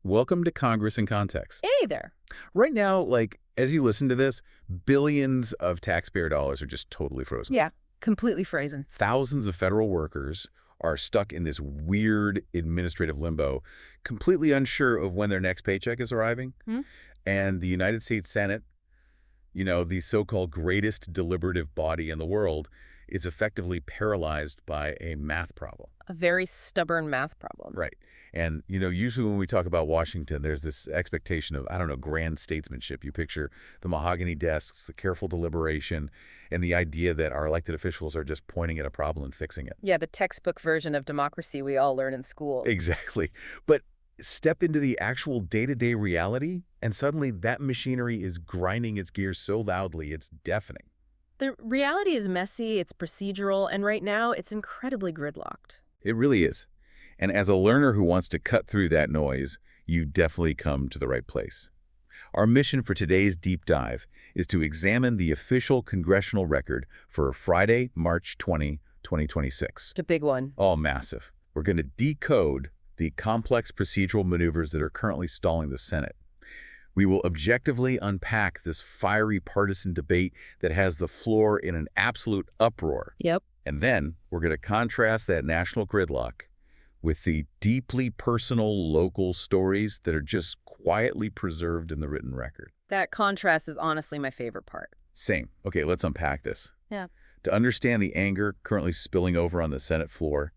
Welcome to Congress in Context. Hey there. Right now, as you listen to this, billions of taxpayer dollars are just totally frozen. Yeah, completely frozen. Thousands of federal workers are stuck in this weird administrative limbo, completely unsure of when their next paycheck is arriving. Hmm? And the United States Senate, the so-called greatest deliberative body in the world, is effectively paralyzed by a math problem. A very stubborn math problem. Right. And, usually when we talk about Washington, there's this expectation of, grand statesmanship. You picture the mahogany desks, the careful deliberation, and the idea that our elected officials are just pointing at a problem and fixing it. Yeah, the textbook version of democracy we all learn in school. Exactly. But step into the actual day-to-day reality, and suddenly that machinery is grinding its gears so loudly it's deafening. The reality is messy, it's procedural, and right now it's incredibly gridlocked. It really is. And as a learner who wants to cut through that noise, you definitely come to the right place. Our mission for today's deep dive is to examine the official congressional record for Friday, March 20, 2026. The big one. Oh, massive. We're going to decode the complex procedural maneuvers that are currently stalling the Senate. We will objectively unpack this fiery partisan debate that has the floor in an absolute uproar. Yep. And then we're going to contrast that national gridlock with the deeply personal local stories that are just quietly preserved in the written record. That contrast is honestly my favorite part. Same. Okay, let's unpack this. Yeah. To understand the anger currently spilling over on the Senate floor,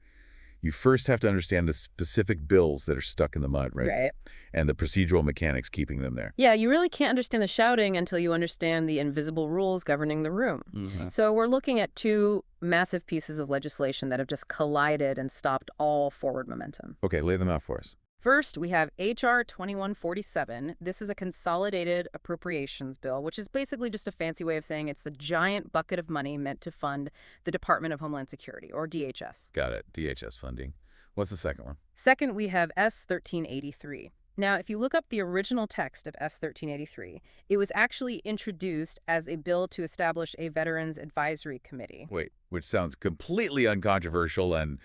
you first have to understand the specific bills that are stuck in the mud, right? Right. And the procedural mechanics keeping them there. Yeah, you really can't understand the shouting until you understand the invisible rules governing the room. Mm-hmm. So we're looking at two massive pieces of legislation that have just collided and stopped all forward momentum. Okay, lay them out for us. First, we have H.R. 2147. This is a consolidated appropriations bill, which is basically just a fancy way of saying it's the giant bucket of money meant to fund the Department of Homeland Security, or DHS. Got it. DHS funding. What's the second one? Second, we have S. 1383. Now, if you look up the original text of S. 1383, it was actually introduced as a bill to establish a Veterans Advisory Committee. Wait, which sounds completely uncontroversial and,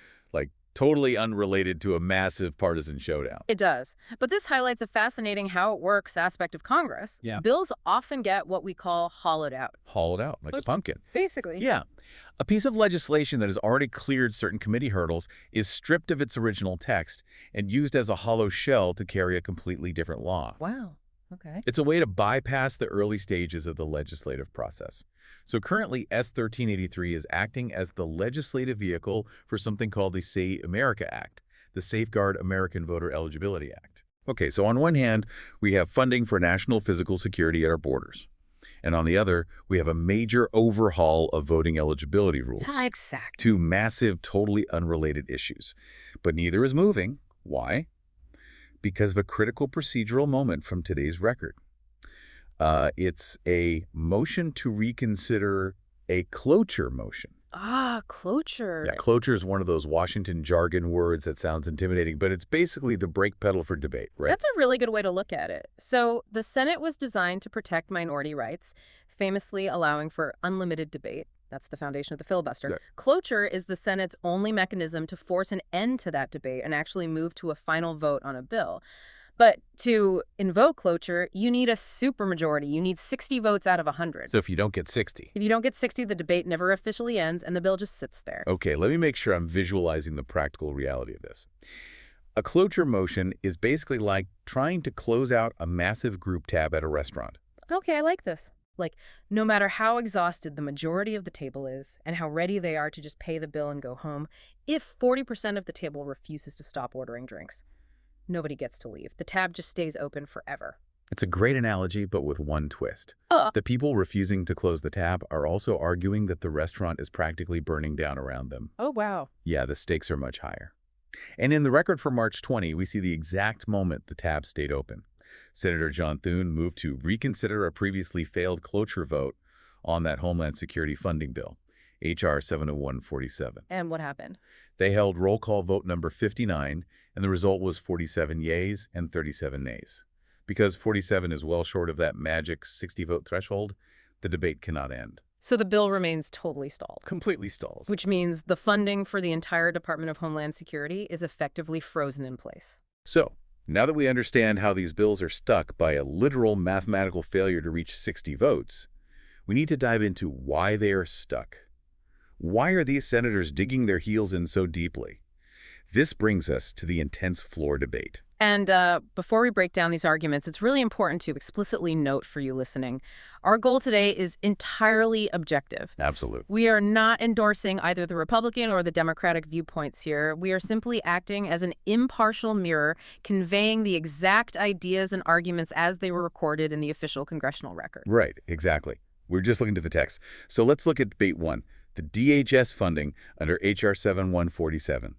totally unrelated to a massive partisan showdown. It does. But this highlights a fascinating how it works aspect of Congress. Yeah. Bills often get what we call hollowed out. Hollowed out, like a pumpkin. Basically. Yeah. A piece of legislation that has already cleared certain committee hurdles is stripped of its original text and used as a hollow shell to carry a completely different law. Wow. Okay. It's a way to bypass the early stages of the legislative process. So currently, S. 1383 is acting as the legislative vehicle for something called the Save America Act, the Safeguard American Voter Eligibility Act. Okay, so on one hand, we have funding for national physical security at our borders. And on the other, we have a major overhaul of voting eligibility rules. Yeah, exactly. Two massive, totally unrelated issues. But neither is moving. Why? Because of a critical procedural moment from today's record. It's a motion to reconsider a cloture motion. Ah, cloture. Yeah, cloture is one of those Washington jargon words that sounds intimidating, but it's basically the brake pedal for debate, right? That's a really good way to look at it. So the Senate was designed to protect minority rights, famously allowing for unlimited debate. That's the foundation of the filibuster. Yeah. Cloture is the Senate's only mechanism to force an end to that debate and actually move to a final vote on a bill. But to invoke cloture, you need a supermajority. You need 60 votes out of 100. So if you don't get 60. If you don't get 60, the debate never officially ends and the bill just sits there. Okay, let me make sure I'm visualizing the practical reality of this. A cloture motion is basically like trying to close out a massive group tab at a restaurant. Okay, I like this. No matter how exhausted the majority of the table is and how ready they are to just pay the bill and go home, if 40% of the table refuses to stop ordering drinks, nobody gets to leave. The tab just stays open forever. It's a great analogy, but with one twist. The people refusing to close the tab are also arguing that the restaurant is practically burning down around them. Oh, wow. Yeah, the stakes are much higher. And in the record for March 20, we see the exact moment the tab stayed open. Senator John Thune moved to reconsider a previously failed cloture vote on that Homeland Security funding bill, H.R. 70147. And what happened? They held roll call vote number 59, and the result was 47 yeas and 37 nays. Because 47 is well short of that magic 60-vote threshold, the debate cannot end. So the bill remains totally stalled. Completely stalled. Which means the funding for the entire Department of Homeland Security is effectively frozen in place. So, Now that we understand how these bills are stuck by a literal mathematical failure to reach 60 votes, we need to dive into why they are stuck. Why are these senators digging their heels in so deeply? This brings us to the intense floor debate. And before we break down these arguments, it's really important to explicitly note for you listening, our goal today is entirely objective. Absolutely. We are not endorsing either the Republican or the Democratic viewpoints here. We are simply acting as an impartial mirror, conveying the exact ideas and arguments as they were recorded in the official congressional record. Right, exactly. We're just looking to the text. So let's look at debate 1, the DHS funding under H.R. 7147.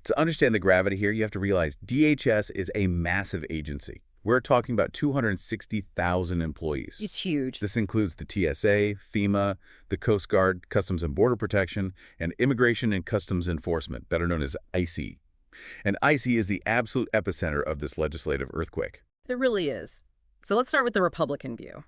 To understand the gravity here, you have to realize DHS is a massive agency. We're talking about 260,000 employees. It's huge. This includes the TSA, FEMA, the Coast Guard, Customs and Border Protection, and Immigration and Customs Enforcement, better known as ICE. And ICE is the absolute epicenter of this legislative earthquake. It really is. So let's start with the Republican view.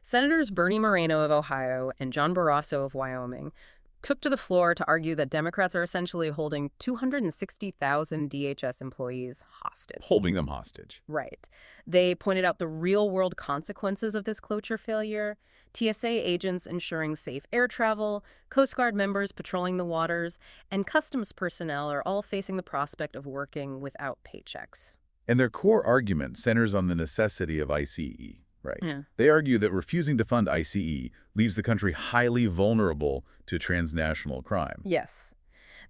Senators Bernie Moreno of Ohio and John Barrasso of Wyoming took to the floor to argue that Democrats are essentially holding 260,000 DHS employees hostage. Holding them hostage. Right. They pointed out the real-world consequences of this cloture failure, TSA agents ensuring safe air travel, Coast Guard members patrolling the waters, and customs personnel are all facing the prospect of working without paychecks. And their core argument centers on the necessity of ICE. Right. Yeah. They argue that refusing to fund ICE leaves the country highly vulnerable to transnational crime. Yes.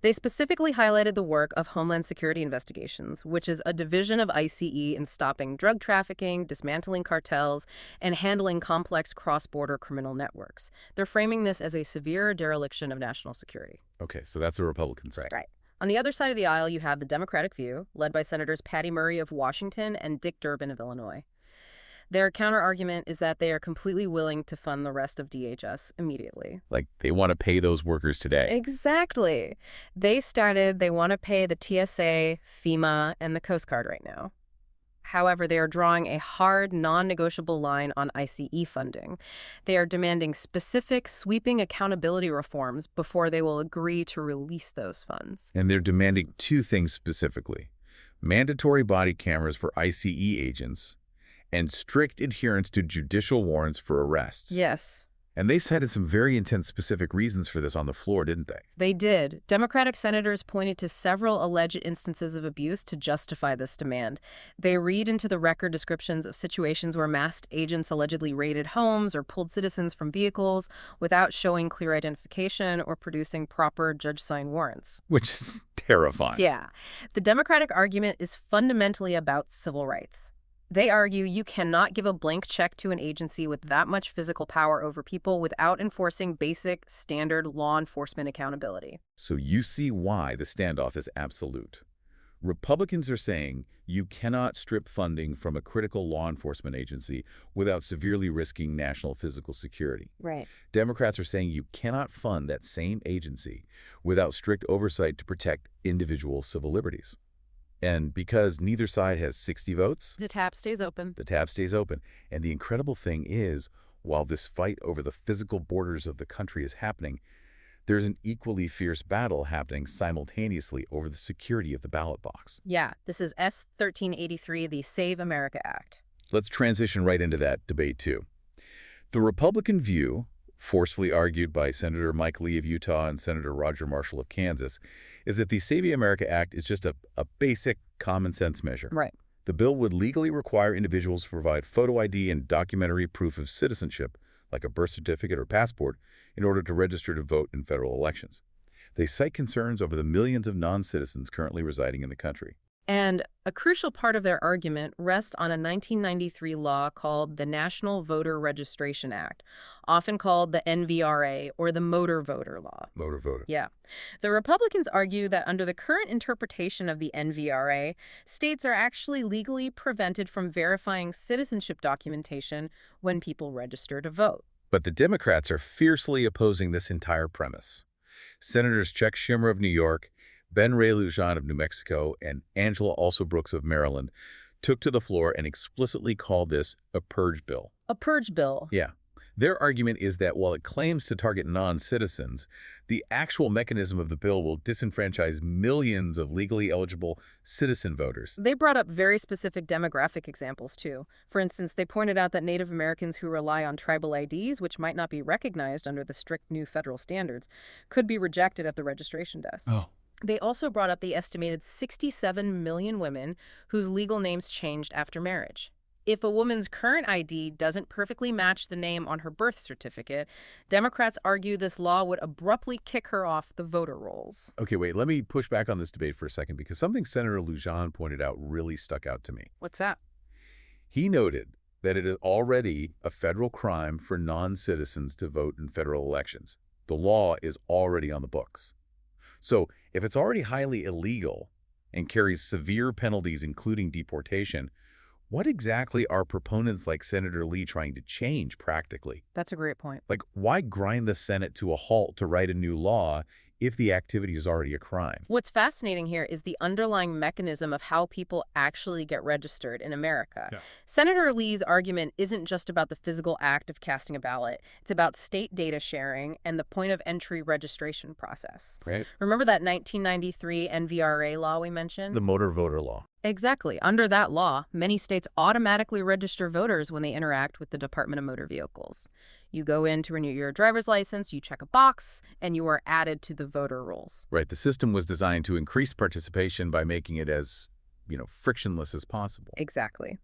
They specifically highlighted the work of Homeland Security Investigations, which is a division of ICE in stopping drug trafficking, dismantling cartels, and handling complex cross-border criminal networks. They're framing this as a severe dereliction of national security. Okay, so that's the Republican side. Right. On the other side of the aisle, you have the Democratic view, led by Senators Patty Murray of Washington and Dick Durbin of Illinois. Their counterargument is that they are completely willing to fund the rest of DHS immediately. Like, they want to pay those workers today. Exactly. They want to pay the TSA, FEMA, and the Coast Guard right now. However, they are drawing a hard, non-negotiable line on ICE funding. They are demanding specific, sweeping accountability reforms before they will agree to release those funds. And they're demanding two things specifically: mandatory body cameras for ICE agents and strict adherence to judicial warrants for arrests. Yes. And they cited some very intense specific reasons for this on the floor, didn't they? They did. Democratic senators pointed to several alleged instances of abuse to justify this demand. They read into the record descriptions of situations where masked agents allegedly raided homes or pulled citizens from vehicles without showing clear identification or producing proper judge-signed warrants. Which is terrifying. Yeah. The Democratic argument is fundamentally about civil rights. They argue you cannot give a blank check to an agency with that much physical power over people without enforcing basic, standard law enforcement accountability. So you see why the standoff is absolute. Republicans are saying you cannot strip funding from a critical law enforcement agency without severely risking national physical security. Right. Democrats are saying you cannot fund that same agency without strict oversight to protect individual civil liberties. And because neither side has 60 votes, The tap stays open. the tab stays open. And the incredible thing is, while this fight over the physical borders of the country is happening, there's an equally fierce battle happening simultaneously over the security of the ballot box. Yeah, this is S. 1383, the Save America Act. Let's transition right into that debate, too. The Republican view, forcefully argued by Senator Mike Lee of Utah and Senator Roger Marshall of Kansas, is that the Save America Act is just a basic common sense measure. Right. The bill would legally require individuals to provide photo ID and documentary proof of citizenship, like a birth certificate or passport, in order to register to vote in federal elections. They cite concerns over the millions of non-citizens currently residing in the country. And a crucial part of their argument rests on a 1993 law called the National Voter Registration Act, often called the NVRA or the Motor Voter Law. Motor voter. Yeah. The Republicans argue that under the current interpretation of the NVRA, states are actually legally prevented from verifying citizenship documentation when people register to vote. But the Democrats are fiercely opposing this entire premise. Senators Chuck Schumer of New York, Ben Ray Lujan of New Mexico, and Angela Also Brooks of Maryland took to the floor and explicitly called this a purge bill. A purge bill. Yeah. Their argument is that while it claims to target non-citizens, the actual mechanism of the bill will disenfranchise millions of legally eligible citizen voters. They brought up very specific demographic examples, too. For instance, they pointed out that Native Americans who rely on tribal IDs, which might not be recognized under the strict new federal standards, could be rejected at the registration desk. Oh. They also brought up the estimated 67 million women whose legal names changed after marriage. If a woman's current ID doesn't perfectly match the name on her birth certificate, Democrats argue this law would abruptly kick her off the voter rolls. Okay, wait, let me push back on this debate for a second because something Senator Lujan pointed out really stuck out to me. What's that? He noted that it is already a federal crime for non-citizens to vote in federal elections. The law is already on the books. So if it's already highly illegal and carries severe penalties, including deportation, what exactly are proponents like Senator Lee trying to change practically? That's a great point. Like, why grind the Senate to a halt to write a new law if the activity is already a crime? What's fascinating here is the underlying mechanism of how people actually get registered in America. Yeah. Senator Lee's argument isn't just about the physical act of casting a ballot. It's about state data sharing and the point of entry registration process. Right. Remember that 1993 NVRA law we mentioned? The motor voter law. Exactly. Under that law, many states automatically register voters when they interact with the Department of Motor Vehicles. You go in to renew your driver's license, you check a box, and you are added to the voter rolls. Right. The system was designed to increase participation by making it as, frictionless as possible. Exactly.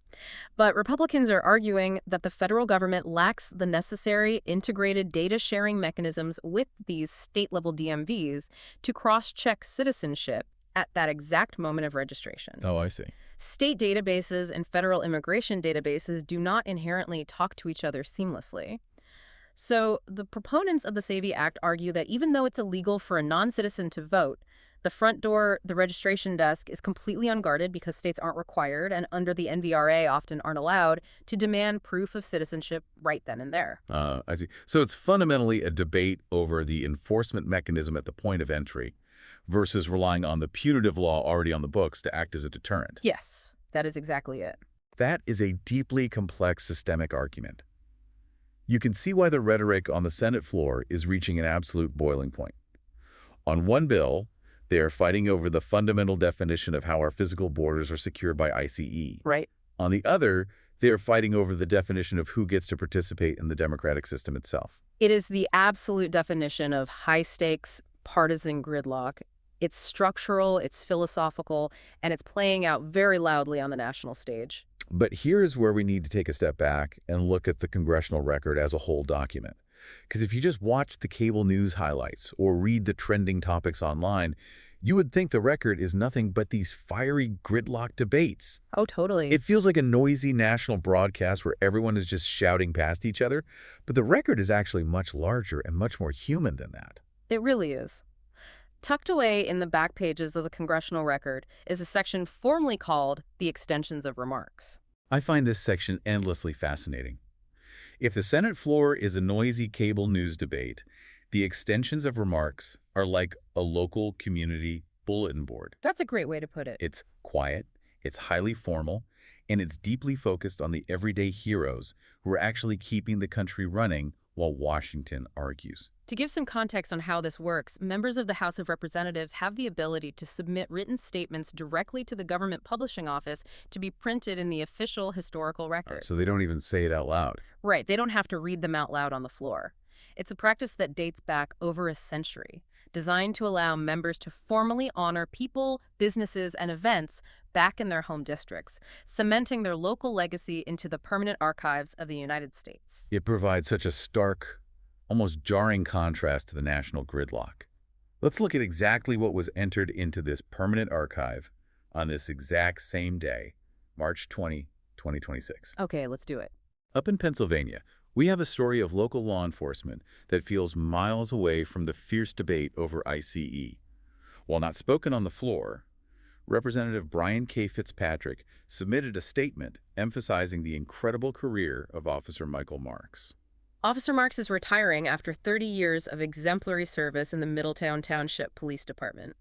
But Republicans are arguing that the federal government lacks the necessary integrated data sharing mechanisms with these state-level DMVs to cross-check citizenship at that exact moment of registration. Oh, I see. State databases and federal immigration databases do not inherently talk to each other seamlessly. So the proponents of the SAVE Act argue that even though it's illegal for a non-citizen to vote, the front door, the registration desk, is completely unguarded because states aren't required and under the NVRA often aren't allowed to demand proof of citizenship right then and there. I see. So it's fundamentally a debate over the enforcement mechanism at the point of entry versus relying on the putative law already on the books to act as a deterrent. Yes, that is exactly it. That is a deeply complex systemic argument. You can see why the rhetoric on the Senate floor is reaching an absolute boiling point. On one bill, they are fighting over the fundamental definition of how our physical borders are secured by ICE. Right. On the other, they are fighting over the definition of who gets to participate in the democratic system itself. It is the absolute definition of high-stakes partisan gridlock. It's structural, it's philosophical, and it's playing out very loudly on the national stage. But here's where we need to take a step back and look at the congressional record as a whole document. Because if you just watch the cable news highlights or read the trending topics online, you would think the record is nothing but these fiery gridlock debates. Oh, totally. It feels like a noisy national broadcast where everyone is just shouting past each other, but the record is actually much larger and much more human than that. It really is. Tucked away in the back pages of the congressional record is a section formerly called the Extensions of Remarks. I find this section endlessly fascinating. If the Senate floor is a noisy cable news debate, the extensions of remarks are like a local community bulletin board. That's a great way to put it. It's quiet, it's highly formal, and it's deeply focused on the everyday heroes who are actually keeping the country running while Washington argues. To give some context on how this works, members of the House of Representatives have the ability to submit written statements directly to the government publishing office to be printed in the official historical record. So they don't even say it out loud. Right, they don't have to read them out loud on the floor. It's a practice that dates back over a century, designed to allow members to formally honor people, businesses, and events back in their home districts, cementing their local legacy into the permanent archives of the United States. It provides such a stark, almost jarring contrast to the national gridlock. Let's look at exactly what was entered into this permanent archive on this exact same day, March 20, 2026. Okay, let's do it. Up in Pennsylvania, we have a story of local law enforcement that feels miles away from the fierce debate over ICE. While not spoken on the floor, Representative Brian K. Fitzpatrick submitted a statement emphasizing the incredible career of Officer Michael Marks. Officer Marks is retiring after 30 years of exemplary service in the Middletown Township Police Department.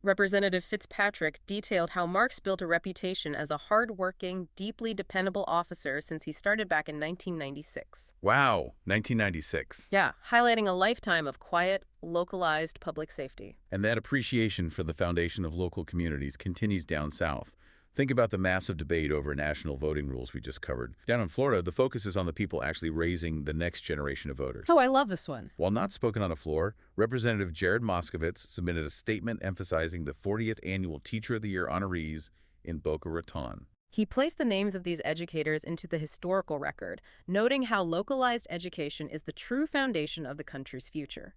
Representative Fitzpatrick detailed how Marks built a reputation as a hard-working, deeply dependable officer since he started back in 1996. Wow, 1996. Yeah, highlighting a lifetime of quiet, localized public safety. And that appreciation for the foundation of local communities continues down south. Think about the massive debate over national voting rules we just covered. Down in Florida, the focus is on the people actually raising the next generation of voters. Oh, I love this one. While not spoken on the floor, Representative Jared Moskowitz submitted a statement emphasizing the 40th Annual Teacher of the Year honorees in Boca Raton. He placed the names of these educators into the historical record, noting how localized education is the true foundation of the country's future.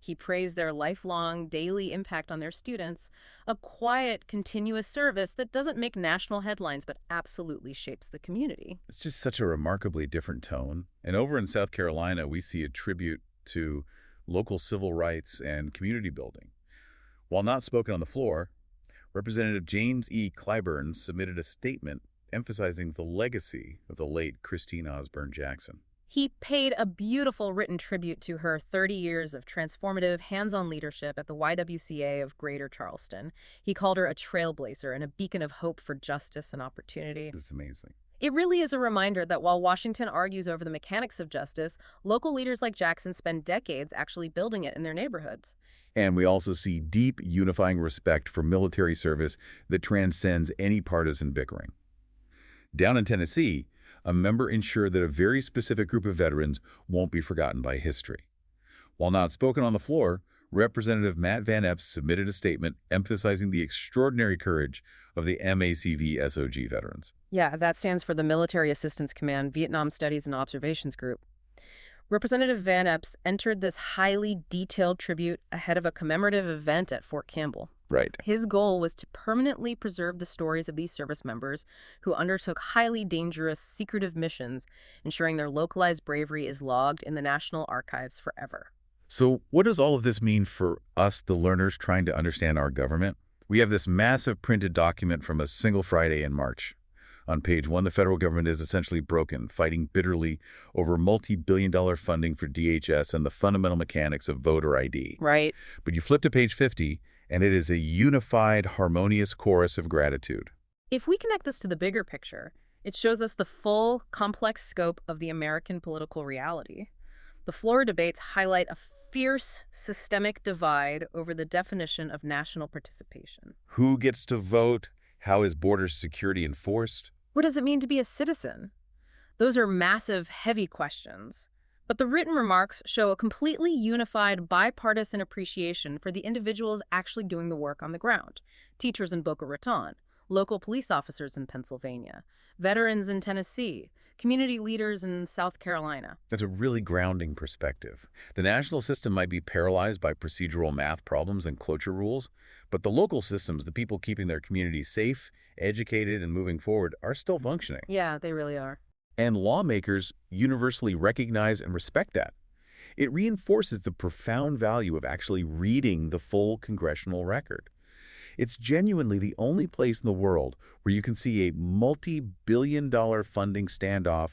He praised their lifelong, daily impact on their students, a quiet, continuous service that doesn't make national headlines but absolutely shapes the community. It's just such a remarkably different tone. And over in South Carolina, we see a tribute to local civil rights and community building. While not spoken on the floor, Representative James E. Clyburn submitted a statement emphasizing the legacy of the late Christine Osborne Jackson. He paid a beautiful written tribute to her 30 years of transformative, hands-on leadership at the YWCA of Greater Charleston. He called her a trailblazer and a beacon of hope for justice and opportunity. It's amazing. It really is a reminder that while Washington argues over the mechanics of justice, local leaders like Jackson spend decades actually building it in their neighborhoods. And we also see deep, unifying respect for military service that transcends any partisan bickering. Down in Tennessee, a member ensured that a very specific group of veterans won't be forgotten by history. While not spoken on the floor, Representative Matt Van Epps submitted a statement emphasizing the extraordinary courage of the MACV-SOG veterans. Yeah, that stands for the Military Assistance Command Vietnam Studies and Observations Group. Representative Van Epps entered this highly detailed tribute ahead of a commemorative event at Fort Campbell. Right. His goal was to permanently preserve the stories of these service members who undertook highly dangerous, secretive missions, ensuring their localized bravery is logged in the National Archives forever. So what does all of this mean for us, the learners, trying to understand our government? We have this massive printed document from a single Friday in March. On page 1, the federal government is essentially broken, fighting bitterly over multi-billion-dollar funding for DHS and the fundamental mechanics of voter ID. Right. But you flip to page 50, and it is a unified, harmonious chorus of gratitude. If we connect this to the bigger picture, it shows us the full, complex scope of the American political reality. The floor debates highlight a fierce, systemic divide over the definition of national participation. Who gets to vote? How is border security enforced? What does it mean to be a citizen? Those are massive, heavy questions. But the written remarks show a completely unified, bipartisan appreciation for the individuals actually doing the work on the ground. Teachers in Boca Raton, local police officers in Pennsylvania, veterans in Tennessee, community leaders in South Carolina. That's a really grounding perspective. The national system might be paralyzed by procedural math problems and cloture rules, but the local systems, the people keeping their communities safe, educated, and moving forward, are still functioning. Yeah, they really are. And lawmakers universally recognize and respect that. It reinforces the profound value of actually reading the full congressional record. It's genuinely the only place in the world where you can see a multi-billion-dollar funding standoff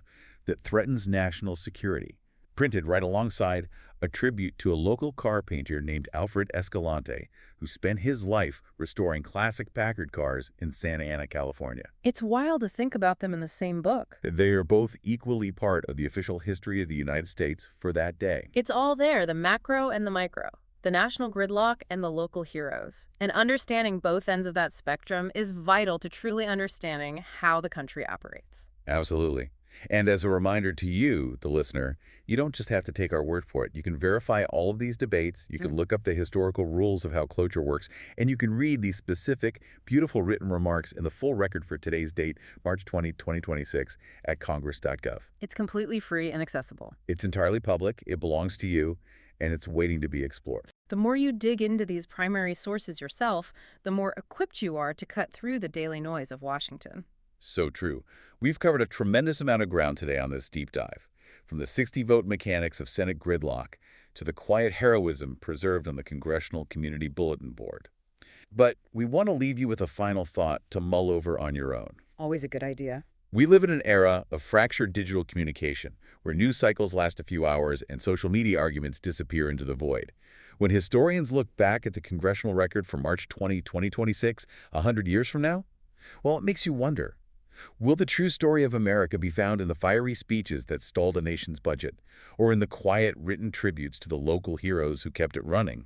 that threatens national security, printed right alongside a tribute to a local car painter named Alfred Escalante, who spent his life restoring classic Packard cars in Santa Ana, California. It's wild to think about them in the same book. They are both equally part of the official history of the United States for that day. It's all there, the macro and the micro, the national gridlock and the local heroes. And understanding both ends of that spectrum is vital to truly understanding how the country operates. Absolutely. And as a reminder to you, the listener, you don't just have to take our word for it. You can verify all of these debates, you can look up the historical rules of how cloture works, and you can read these specific, beautiful written remarks in the full record for today's date, March 20, 2026, at congress.gov. It's completely free and accessible. It's entirely public, it belongs to you, and it's waiting to be explored. The more you dig into these primary sources yourself, the more equipped you are to cut through the daily noise of Washington. So true. We've covered a tremendous amount of ground today on this deep dive, from the 60-vote mechanics of Senate gridlock to the quiet heroism preserved on the Congressional Community Bulletin Board. But we want to leave you with a final thought to mull over on your own. Always a good idea. We live in an era of fractured digital communication, where news cycles last a few hours and social media arguments disappear into the void. When historians look back at the congressional record for March 20, 2026, 100 years from now, well, it makes you wonder. Will the true story of America be found in the fiery speeches that stalled a nation's budget, or in the quiet written tributes to the local heroes who kept it running?